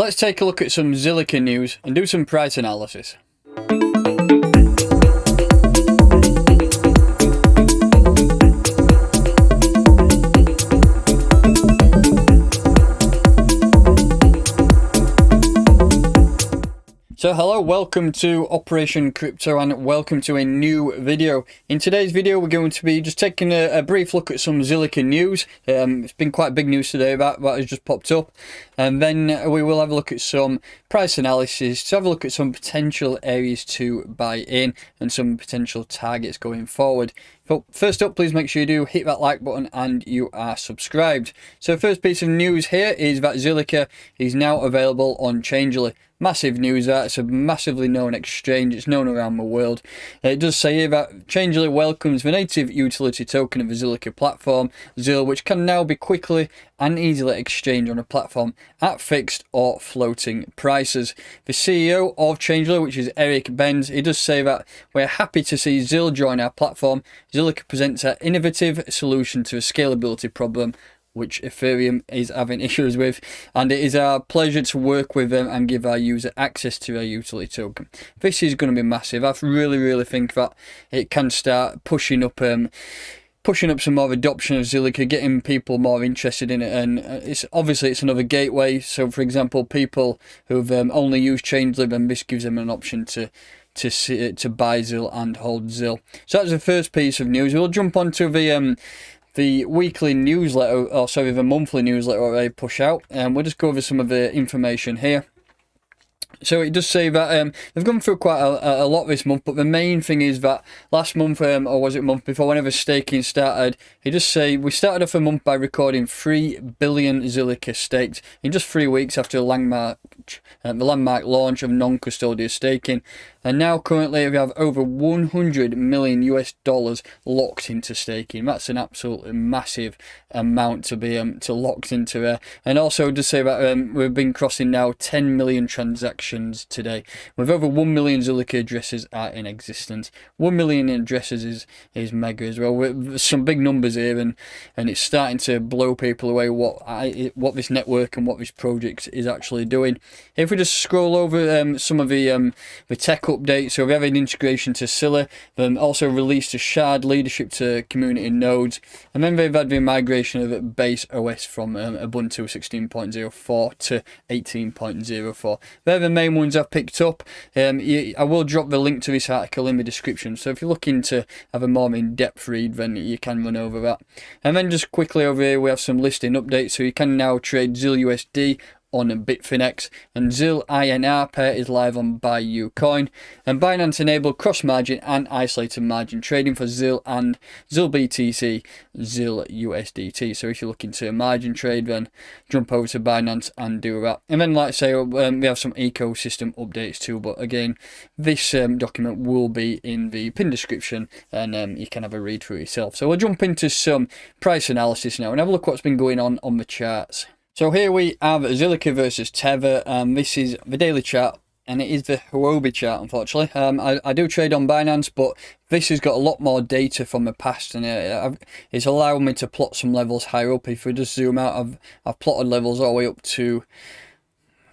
Let's take a look at some Zilliqa news and do some price analysis. So hello, welcome to Operation Crypto and welcome to a new video. In today's video we're going to be just taking a brief look at some Zilliqa news. It's been quite big news today about what has just popped up, and then we will have a look at some price analysis to have a look at some potential areas to buy in and some potential targets going forward. But first up, please make sure you do hit that like button and you are subscribed. So first piece of news here is that Zilliqa is now available on Changelly. Massive news that. It's a massively known exchange. It's known around the world. It does say here that Changelly welcomes the native utility token of the Zilliqa platform, ZIL, which can now be quickly and easily exchanged on a platform at fixed or floating prices. The CEO of Changelly, which is Eric Benz, he does say that we're happy to see ZIL join our platform. Zilliqa presents an innovative solution to a scalability problem which Ethereum is having issues with, and it is our pleasure to work with them and give our user access to our utility token. This is going to be massive. I really think that it can start pushing up some more adoption of Zilliqa, getting people more interested in it, and it's another gateway. So for example, people who've only used Changelly, then this gives them an option to buy ZIL and hold ZIL. So that's the first piece of news. We'll jump on to the weekly newsletter, or sorry, the monthly newsletter they push out, and we'll just go over some of the information here. So it does say that they've gone through quite a lot this month, but the main thing is that last month, or was it month before, whenever staking started, he just say we started off a month by recording 3 billion Zilliqa staked in just 3 weeks after the landmark launch of non-custodial staking. And now currently we have over $100 million locked into staking. That's an absolutely massive amount to be locked into there. And also just say that we've been crossing now 10 million transactions today, with over 1 million Zilliqa addresses are in existence. 1 million addresses is mega as well. There's some big numbers here, and it's starting to blow people away what this network and what this project is actually doing. If we just scroll over some of the tech update, so we have an integration to Scylla, then also released a shard leadership to community nodes, and then they've had the migration of base OS from Ubuntu 16.04 to 18.04. They're the main ones I've picked up. I will drop the link to this article in the description, so if you're looking to have a more in-depth read, then you can run over that. And then just quickly over here we have some listing updates, so you can now trade ZIL USD on Bitfinex, and ZIL INR pair is live on BuyUcoin, and Binance enabled cross-margin and isolated margin trading for ZIL and ZIL BTC, ZIL USDT. So if you're looking to margin trade, then jump over to Binance and do that. And then, like I say, we have some ecosystem updates too, but again, this document will be in the pinned description, and you can have a read through yourself. So we'll jump into some price analysis now and have a look what's been going on the charts. So here we have Zilliqa versus Tether. This is the daily chart, and it is the Huobi chart, unfortunately. I do trade on Binance, but this has got a lot more data from the past, and it's allowing me to plot some levels higher up. If we just zoom out, I've plotted levels all the way up to,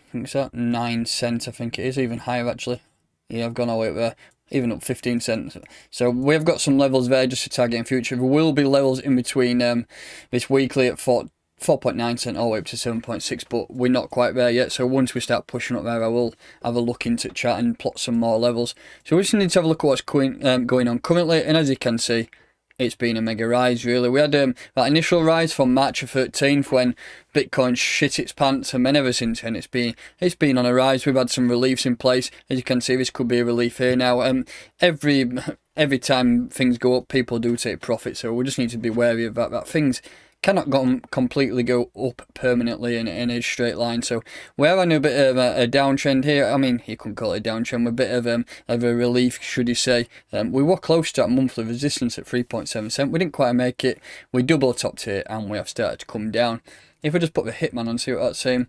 I think it's at 9 cents, I think it is, even higher actually. Yeah, I've gone all the way up there, even up 15 cents. So we have got some levels there just to target in future. There will be levels in between this weekly at 4.9 cent all the way up to 7.6, but we're not quite there yet. So once we start pushing up there, I will have a look into chat and plot some more levels. So we just need to have a look at what's going on currently, and as you can see, it's been a mega rise really. We had that initial rise from March 13th when Bitcoin shit its pants, and then ever since then it's been on a rise. We've had some reliefs in place. As you can see, this could be a relief here now. Every time things go up, people do take profit, so we just need to be wary of that things cannot completely go up permanently in a straight line. So we're having a bit of a downtrend here. I mean, you couldn't call it a downtrend, we're a bit of a relief, should you say. We were close to that monthly resistance at 3.7 cent. We didn't quite make it. We double topped here and we have started to come down. If we just put the Hitman on, see what that's saying.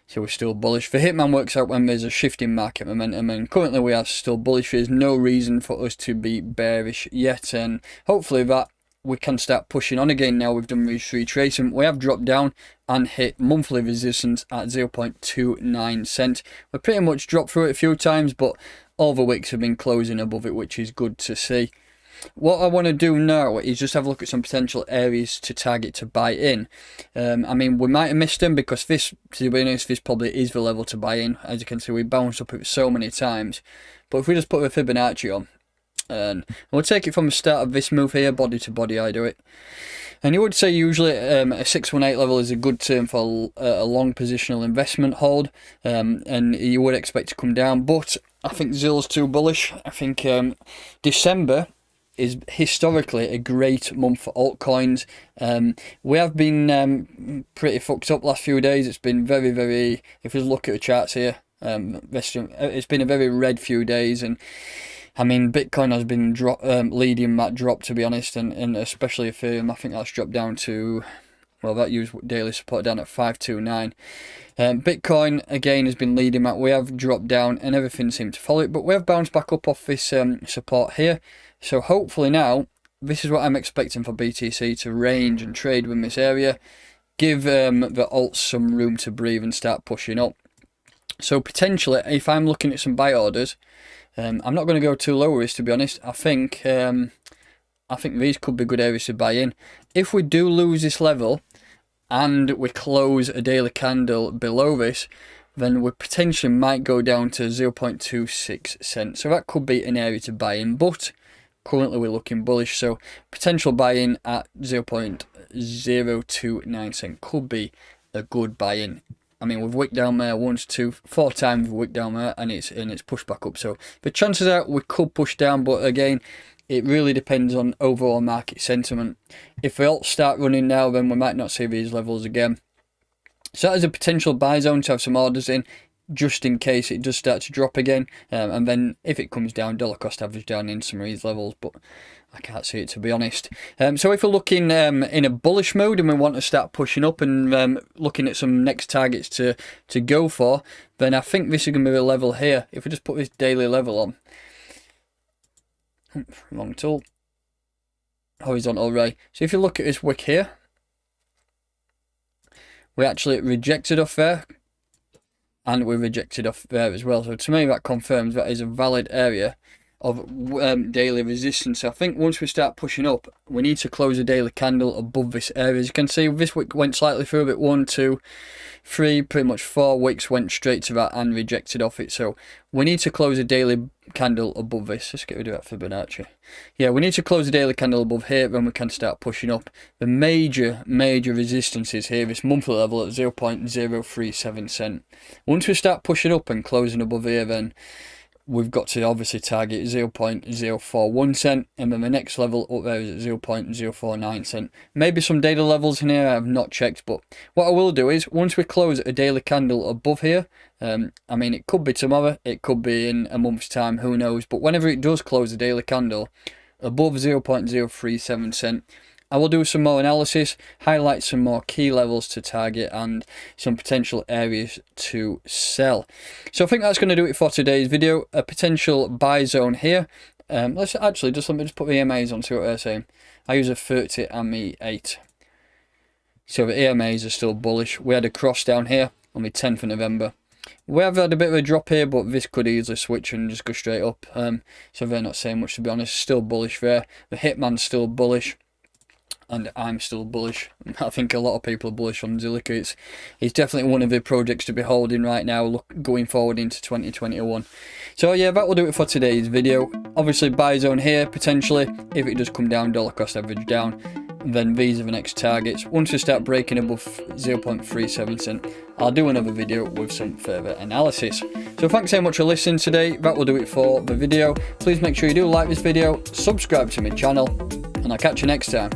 So we're still bullish. The Hitman works out when there's a shift in market momentum, and currently we are still bullish. There's no reason for us to be bearish yet, and hopefully that we can start pushing on again. Now we've done this retracement, we have dropped down and hit monthly resistance at 0.29 cents. We've pretty much dropped through it a few times, but all the wicks have been closing above it, which is good to see. What I want to do now is just have a look at some potential areas to target to buy in. I mean, we might have missed them because this, to be honest, this probably is the level to buy in. As you can see, we bounced up it so many times. But if we just put the Fibonacci on, and we'll take it from the start of this move here, body to body I do it. And you would say usually a 618 level is a good term for a long positional investment hold, and you would expect to come down, but I think ZIL's too bullish. I think December is historically a great month for altcoins. We have been pretty fucked up last few days. It's been very, if you look at the charts here, it's been a very red few days, and I mean, Bitcoin has been leading that drop, to be honest, and especially Ethereum. I think that's dropped down to, well, that used daily support down at 529. Bitcoin, again, has been leading that. We have dropped down and everything seemed to follow it, but we have bounced back up off this support here. So hopefully now, this is what I'm expecting for BTC to range and trade within this area. Give the alts some room to breathe and start pushing up. So potentially, if I'm looking at some buy orders, I'm not going to go too low with this, to be honest. I think these could be good areas to buy in. If we do lose this level and we close a daily candle below this, then we potentially might go down to 0.26 cents. So that could be an area to buy in, but currently we're looking bullish. So potential buy in at 0.029 cents could be a good buy in. I mean, we've wicked down there once, two, four times we've wicked down there, and it's pushed back up. So the chances are we could push down, but again, it really depends on overall market sentiment. If we all start running now, then we might not see these levels again. So that is a potential buy zone to have some orders in, just in case it does start to drop again. And then if it comes down, dollar cost average down in some of these levels, but I can't see it, to be honest. So if we're looking in a bullish mode and we want to start pushing up and looking at some next targets to go for, then I think this is going to be a level here. If we just put this daily level on, wrong tool, horizontal ray. So if you look at this wick here, we actually rejected off there, and we rejected off there as well. So to me, that confirms that is a valid area of daily resistance. So I think once we start pushing up, we need to close a daily candle above this area. As you can see, this wick went slightly through it. 1, 2, 3, pretty much 4 wicks went straight to that and rejected off it. So we need to close a daily candle above this. Let's get rid of that Fibonacci. Yeah, we need to close a daily candle above here, then we can start pushing up. The major resistance is here, this monthly level at 0.037 cents. Once we start pushing up and closing above here, then we've got to obviously target 0.041 cents, and then the next level up there is at 0.049 cents. Maybe some data levels in here I have not checked, but what I will do is once we close a daily candle above here, I mean, it could be tomorrow, it could be in a month's time, who knows, but whenever it does close a daily candle above 0.037 cents, I will do some more analysis, highlight some more key levels to target and some potential areas to sell. So I think that's going to do it for today's video. A potential buy zone here. Let me just put the EMAs on, see what they're saying. I use a 30 and the 8. So the EMAs are still bullish. We had a cross down here on the 10th of November. We have had a bit of a drop here, but this could easily switch and just go straight up. So they're not saying much, to be honest. Still bullish there. The Hitman's still bullish. And I'm still bullish. I think a lot of people are bullish on Zilliqa. It's definitely one of the projects to be holding right now, going forward into 2021. So yeah, that will do it for today's video. Obviously buy zone here, potentially. If it does come down, dollar cost average down, then these are the next targets. Once we start breaking above 0.37 cents, I'll do another video with some further analysis. So thanks so much for listening today. That will do it for the video. Please make sure you do like this video, subscribe to my channel, and I'll catch you next time.